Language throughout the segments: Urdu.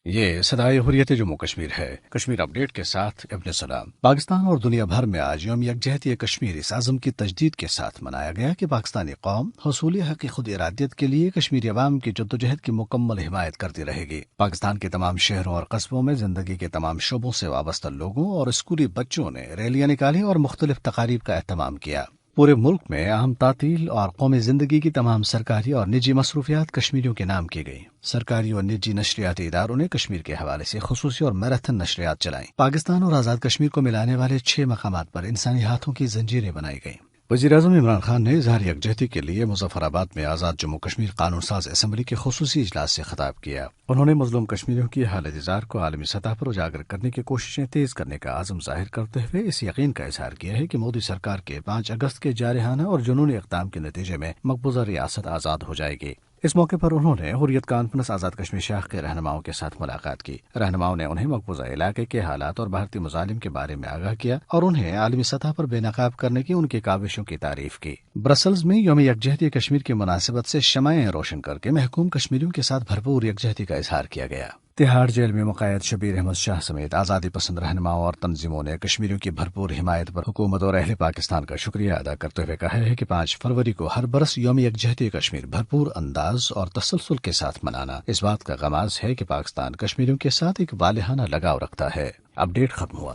یہ صدائے حریت جموں کشمیر ہے۔ کشمیر اپ ڈیٹ کے ساتھ ابن سلام۔ پاکستان اور دنیا بھر میں آج یوم یکجہتی کشمیر اس عزم کی تجدید کے ساتھ منایا گیا کہ پاکستانی قوم حصول حق خود ارادیت کے لیے کشمیری عوام کی جدوجہد کی مکمل حمایت کرتی رہے گی۔ پاکستان کے تمام شہروں اور قصبوں میں زندگی کے تمام شعبوں سے وابستہ لوگوں اور اسکولی بچوں نے ریلیاں نکالی اور مختلف تقاریب کا اہتمام کیا۔ پورے ملک میں اہم تعطیل اور قومی زندگی کی تمام سرکاری اور نجی مصروفیات کشمیریوں کے نام کی گئی۔ سرکاری اور نجی نشریاتی اداروں نے کشمیر کے حوالے سے خصوصی اور میراتھن نشریات چلائیں۔ پاکستان اور آزاد کشمیر کو ملانے والے 6 مقامات پر انسانی ہاتھوں کی زنجیریں بنائی گئیں۔ وزیر اعظم عمران خان نے اظہار یکجہتی کے لیے مظفر آباد میں آزاد جموں کشمیر قانون ساز اسمبلی کے خصوصی اجلاس سے خطاب کیا۔ انہوں نے مظلوم کشمیریوں کی حالت زار کو عالمی سطح پر اجاگر کرنے کی کوششیں تیز کرنے کا عزم ظاہر کرتے ہوئے اس یقین کا اظہار کیا ہے کہ مودی سرکار کے 5 اگست کے جارحانہ اور جنونی اقدام کے نتیجے میں مقبوضہ ریاست آزاد ہو جائے گی۔ اس موقع پر انہوں نے حریت کانفرنس آزاد کشمیر شاخ کے رہنماؤں کے ساتھ ملاقات کی۔ رہنماؤں نے انہیں مقبوضہ علاقے کے حالات اور بھارتی مظالم کے بارے میں آگاہ کیا اور انہیں عالمی سطح پر بے نقاب کرنے کی ان کی کاوشوں کی تعریف کی۔ برسلز میں یوم یکجہتی کشمیر کی مناسبت سے شمعیں روشن کر کے محکوم کشمیریوں کے ساتھ بھرپور یکجہتی کا اظہار کیا گیا۔ تہاڑ جیل میں مقید شبیر احمد شاہ سمیت آزادی پسند رہنماؤں اور تنظیموں نے کشمیریوں کی بھرپور حمایت پر حکومت اور اہل پاکستان کا شکریہ ادا کرتے ہوئے کہا ہے کہ 5 فروری کو ہر برس یوم یکجہتی کشمیر بھرپور انداز اور تسلسل کے ساتھ منانا اس بات کا غماز ہے کہ پاکستان کشمیریوں کے ساتھ ایک والہانہ لگاؤ رکھتا ہے۔ اپ ڈیٹ ختم ہوا۔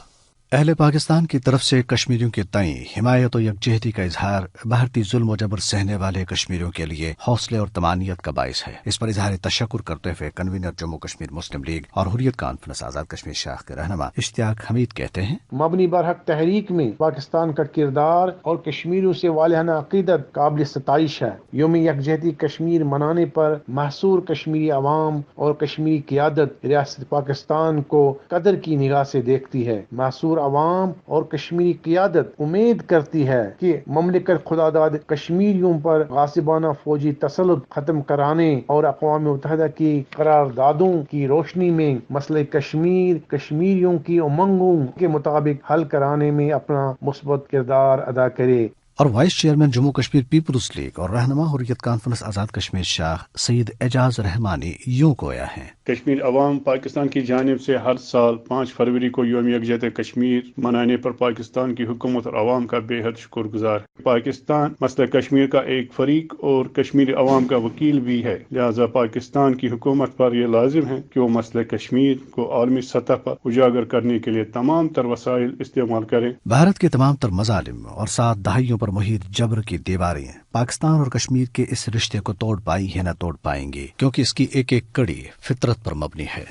اہل پاکستان کی طرف سے کشمیریوں کے تئیں حمایت و یکجہتی کا اظہار بھارتی ظلم و جبر سہنے والے کشمیریوں کے لیے حوصلے اور طمانینت کا باعث ہے۔ اس پر اظہار تشکر کرتے ہوئے کنوینر جموں کشمیر مسلم لیگ اور حریت کانفرنس آزاد کشمیر شاخ کے رہنما اشتیاق حمید کہتے ہیں، مبنی برحق تحریک میں پاکستان کا کردار اور کشمیریوں سے والہانہ عقیدت قابل ستائش ہے۔ یوم یکجہتی کشمیر منانے پر محصور کشمیری عوام اور کشمیری قیادت ریاست پاکستان کو قدر کی نگاہ سے دیکھتی ہے۔ محصور عوام اور کشمیری قیادت امید کرتی ہے کہ مملکت خداداد کشمیریوں پر غاصبانہ فوجی تسلط ختم کرانے اور اقوام متحدہ کی قراردادوں کی روشنی میں مسئلہ کشمیر کشمیریوں کی امنگوں کے مطابق حل کرانے میں اپنا مثبت کردار ادا کرے۔ اور وائس چیئرمین جموں کشمیر پیپلز لیگ اور رہنما حریت کانفرنس آزاد کشمیر شاخ سید اعجاز رحمانی یوں گویا ہیں، کشمیر عوام پاکستان کی جانب سے ہر سال 5 فروری کو یوم یکجہتی کشمیر منانے پر پاکستان کی حکومت اور عوام کا بے حد شکر گزار ہے۔ پاکستان مسئلہ کشمیر کا ایک فریق اور کشمیری عوام کا وکیل بھی ہے، لہذا پاکستان کی حکومت پر یہ لازم ہے کہ وہ مسئلہ کشمیر کو عالمی سطح پر اجاگر کرنے کے لیے تمام تر وسائل استعمال کریں۔ بھارت کے تمام تر مظالم اور 7 دہائیوں پر محیط جبر کی دیواریں پاکستان اور کشمیر کے اس رشتے کو توڑ پائی ہے نہ توڑ پائیں گی، کیونکہ اس کی ایک ایک کڑی فطرت پر مبنی ہے۔